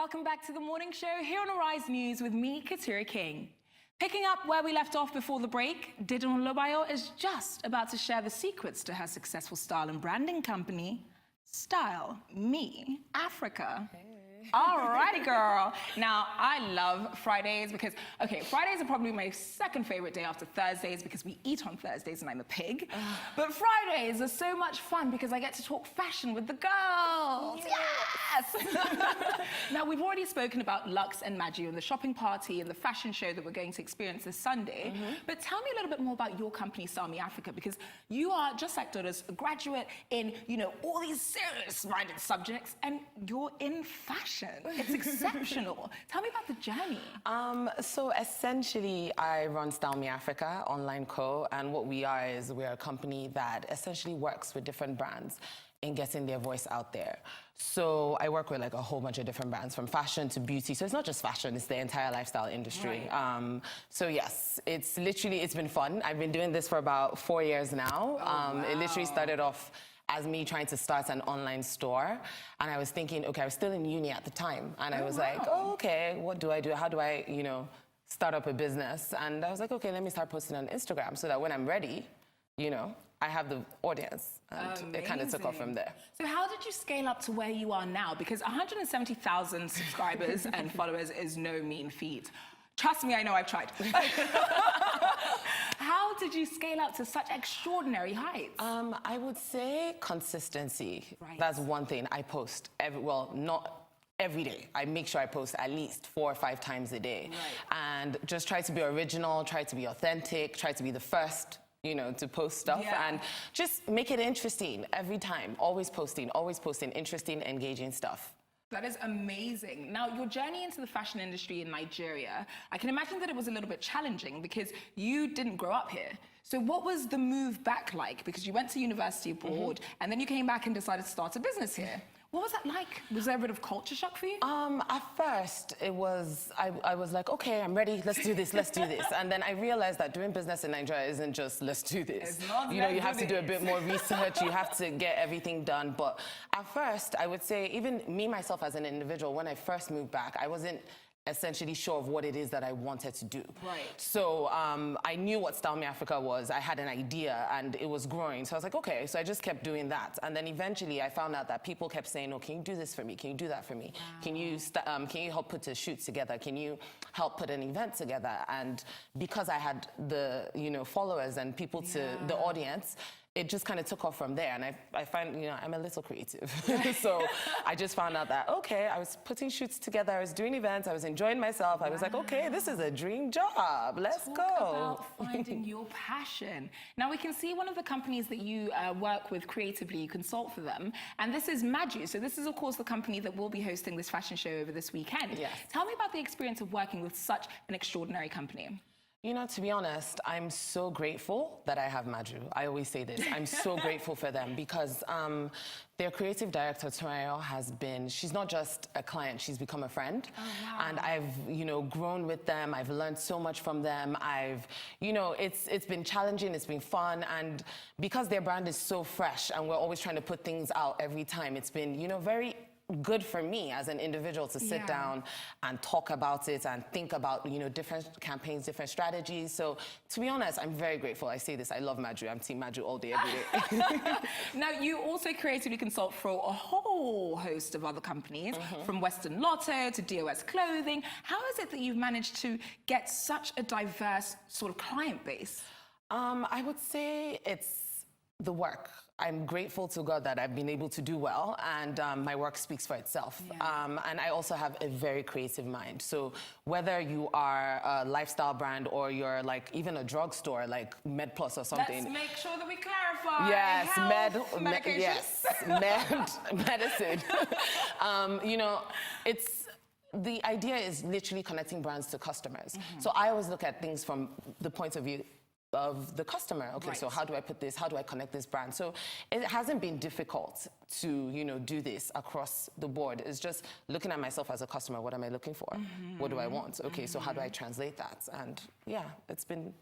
welcome back to the morning show here on Arise News with me, Katira King. Picking up where we left off before the break, Dedun Olabayo is just about to share the secrets to her successful style and branding company, Style Me Africa. Hey. Alrighty, girl. Now, I love Fridays because, okay, Fridays are probably my second favorite day after Thursdays because we eat on Thursdays and I'm a pig. But Fridays are so much fun because I get to talk fashion with the girls. Yes! Now, we've already spoken about Lux and Maju and the shopping party and the fashion show that we're going to experience this Sunday. But tell me a little bit more about your company, Style Me Africa, because you are, just like Dodo's, a graduate in, all these serious-minded subjects, and you're in fashion. It's exceptional. Tell me about the journey. So essentially, I run Style Me Africa, online co, and what we are is we're a company that essentially works with different brands in getting their voice out there. So I work with like a whole bunch of different brands, from fashion to beauty. So it's not just fashion, it's the entire lifestyle industry. Right. So yes, it's been fun. I've been doing this for about 4 years now. Wow. It literally started off as me trying to start an online store. And I was thinking, okay, I was still in uni at the time. And I was like, oh, okay, what do I do? How do I, start up a business? And I was like, okay, let me start posting on Instagram so that when I'm ready, I have the audience. And it kind of took off from there. So how did you scale up to where you are now? Because 170,000 subscribers and followers is no mean feat. Trust me, I know I've tried. How did you scale up to such extraordinary heights? I would say consistency. Right. That's one thing. I post not every day. I make sure I post at least 4 or 5 times a day. Right. And just try to be original, try to be authentic, try to be the first, to post stuff. Yeah. And just make it interesting every time. Always posting, interesting, engaging stuff. That is amazing. Now, your journey into the fashion industry in Nigeria, I can imagine that it was a little bit challenging because you didn't grow up here. So what was the move back like? Because you went to university abroad and then you came back and decided to start a business here. What was that like? Was there a bit of culture shock for you? At first, it was, I was like, okay, I'm ready, let's do this. And then I realized that doing business in Nigeria isn't just, let's do this. You have to do a bit more research, you have to get everything done. But at first, I would say, even me, myself as an individual, when I first moved back, I wasn't essentially sure of what it is that I wanted to do. Right. So I knew what Style Me Africa was. I had an idea and it was growing. So I was like, okay. So I just kept doing that. And then eventually I found out that people kept saying, oh, can you do this for me? Can you do that for me? Wow. Can you help put a shoot together? Can you help put an event together? And because I had the, followers and people the audience, it just kind of took off from there. And I find, I'm a little creative. So I just found out that, okay, I was putting shoots together, I was doing events, I was enjoying myself. I was like, okay, this is a dream job. Let's go. Talk about finding your passion. Now, we can see one of the companies that you work with creatively, you consult for them, and this is Maju. So this is, of course, the company that will be hosting this fashion show over this weekend. Yes. Tell me about the experience of working with such an extraordinary company. To be honest, I'm so grateful that I have Maju. I always say this. I'm so grateful for them because their creative director, Torayo, she's not just a client, she's become a friend. Oh, wow. And I've, grown with them. I've learned so much from them. It's been challenging, it's been fun. And because their brand is so fresh and we're always trying to put things out every time, it's been, very good for me as an individual to sit down and talk about it and think about, different campaigns, different strategies. So to be honest, I'm very grateful. I say this, I love Maju. I'm team Maju all day, every day. Now, you also creatively consult for a whole host of other companies, from Western Lotto to DOS Clothing. How is it that you've managed to get such a diverse sort of client base? I would say it's the work. I'm grateful to God that I've been able to do well, and my work speaks for itself. Yeah. And I also have a very creative mind. So whether you are a lifestyle brand or you're like even a drugstore like Med Plus or something. Let's make sure that we clarify. Yes, medicine. The idea is literally connecting brands to customers. So I always look at things from the point of view of the customer. Okay, so how do I put this? How do I connect this brand? So it hasn't been difficult to, do this across the board. It's just looking at myself as a customer. What am I looking for? What do I want? Okay, so how do I translate that? And yeah, it's been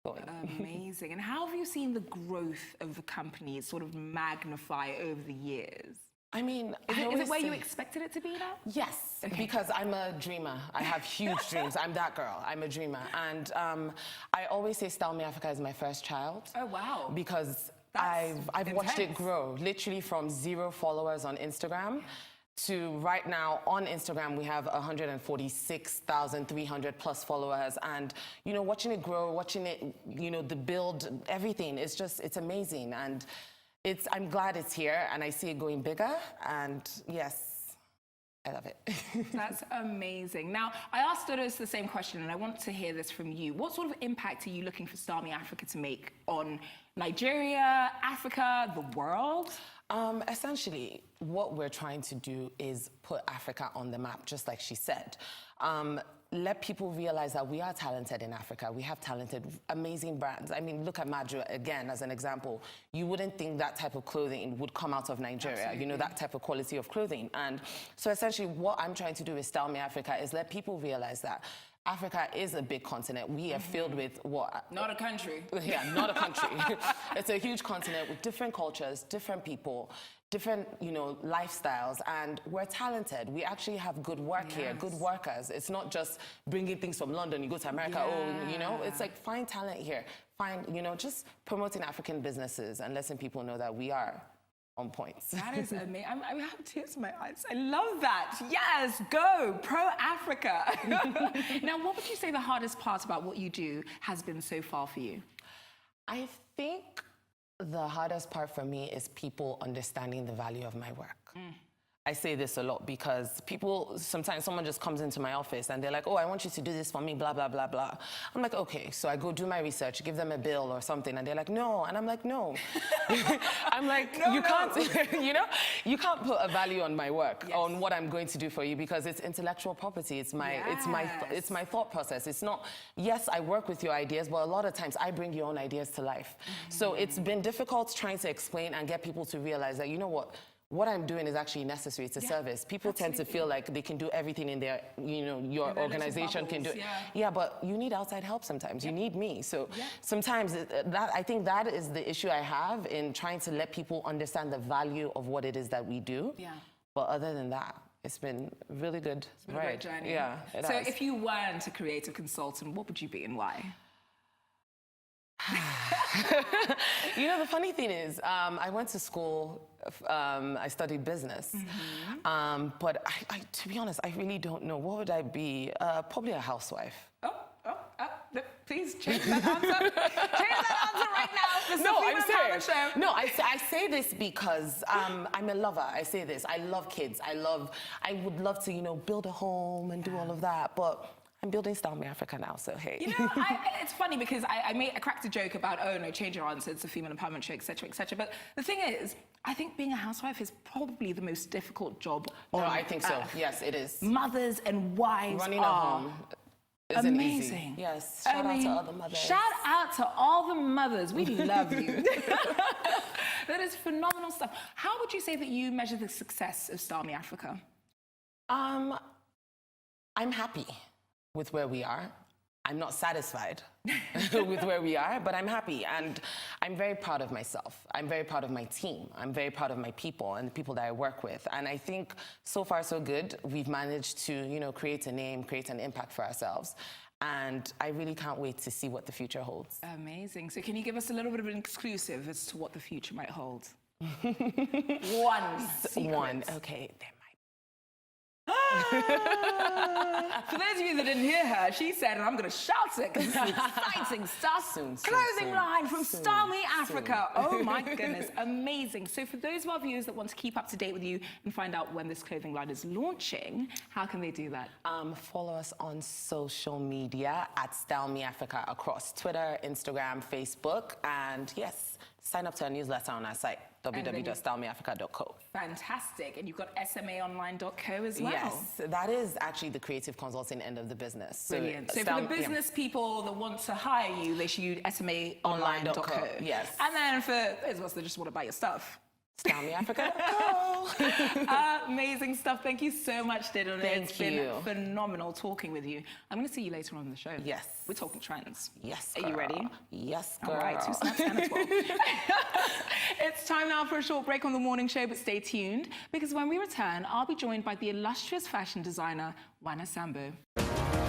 going. Amazing. And how have you seen the growth of the company sort of magnify over the years? I mean, Is it where you expected it to be now? Yes, because I'm a dreamer. I have huge dreams. I'm that girl. I'm a dreamer. And I always say Style Me Africa is my first child. Oh, wow. Because That's I've watched it intense. grow, literally from 0 followers on Instagram to right now on Instagram, we have 146,300 plus followers. And, you know, watching it grow, watching it, you know, the build, everything, it's amazing. And I'm glad it's here and I see it going bigger. And yes, I love it. That's amazing. Now, I asked Dodos the same question and I want to hear this from you. What sort of impact are you looking for Style Me Africa to make on Nigeria, Africa, the world? Essentially, what we're trying to do is put Africa on the map, just like she said. Let people realize that we are talented in Africa. We have talented, amazing brands. I mean, look at Madra again as an example. You wouldn't think that type of clothing would come out of Nigeria, Absolutely. You know, that type of quality of clothing. And so essentially what I'm trying to do with Style Me Africa is let people realize that Africa is a big continent. We are filled with what? Not a country. Yeah, not a country. It's a huge continent with different cultures, different people, different, you know, lifestyles, and we're talented. We actually have good work here, good workers. It's not just bringing things from London, you go to America, you know, it's like find talent here. Find, you know, just promoting African businesses and letting people know that we are on points. That is amazing. I have tears in my eyes. I love that. Yes, go, pro-Africa. Now, what would you say the hardest part about what you do has been so far for you? I think the hardest part for me is people understanding the value of my work. I say this a lot because people, sometimes someone just comes into my office and they're like, oh, I want you to do this for me, blah, blah, blah, blah. I'm like, okay. So I go do my research, give them a bill or something, and they're like, no. And I'm like, no. I'm like, no, can't, you know, you can't put a value on my work, on what I'm going to do for you, because it's intellectual property. It's my, it's my thought process. It's not, yes, I work with your ideas, but a lot of times I bring your own ideas to life. So it's been difficult trying to explain and get people to realize that, you know what I'm doing is actually necessary. It's a service. People tend to feel like they can do everything in their, you know, your organization can do it. Yeah, but you need outside help sometimes. You need me. So sometimes I think that is the issue I have in trying to let people understand the value of what it is that we do. But other than that, it's been really good. It's been a great journey. Yeah, it so has. if you weren't a creative consultant, what would you be and why? You know, the funny thing is, I went to school, I studied business, but to be honest, I really don't know. What would I be? Probably a housewife. Please change that answer. Change that answer right now. No, I'm serious. No, I say this because I'm a lover. I say this. I love kids. I would love to, you know, build a home and do all of that, but I'm building Style Me Africa now, so hey. You know, it's funny because I cracked a joke about, oh no, change your answer, it's a female empowerment show, etc., etc. But the thing is, I think being a housewife is probably the most difficult job on No, I think so. earth. Yes, it is. Mothers and wives Running a home isn't amazing. Easy. Yes, shout out to all the mothers. Shout out to all the mothers. We love you. That is phenomenal stuff. How would you say that you measure the success of Style Me Africa? I'm happy with where we are. I'm not satisfied with where we are, but I'm happy, and I'm very proud of myself. I'm very proud of my team. I'm very proud of my people and the people that I work with. And I think so far so good. We've managed to, you know, create a name, create an impact for ourselves. And I really can't wait to see what the future holds. Amazing. So can you give us a little bit of an exclusive as to what the future might hold? One secret. Okay, there For those of you that didn't hear her, she said, and I'm going to shout it because it's exciting stuff. Clothing line from Style Me Africa. Oh my goodness, amazing. So for those of our viewers that want to keep up to date with you and find out when this clothing line is launching, how can they do that? Follow us on social media at Style Me Africa across Twitter, Instagram, Facebook, and yes, sign up to our newsletter on our site, www.stylemeafrica.co. Fantastic. And you've got smaonline.co as well. Yes, that is actually the creative consulting end of the business. Brilliant. So for the business people that want to hire you, they should use smaonline.co. Yes. And then for those of us that just want to buy your stuff, Style Me Africa. Amazing stuff. Thank you so much, Dedun. Thank you. It's been phenomenal talking with you. I'm going to see you later on in the show. Yes. We're talking trends. Yes, Are you ready? Yes, girl. All right, 2 snaps and a 12. It's time. time now for a short break on the morning show, but stay tuned because when we return, I'll be joined by the illustrious fashion designer, Wana Sambu.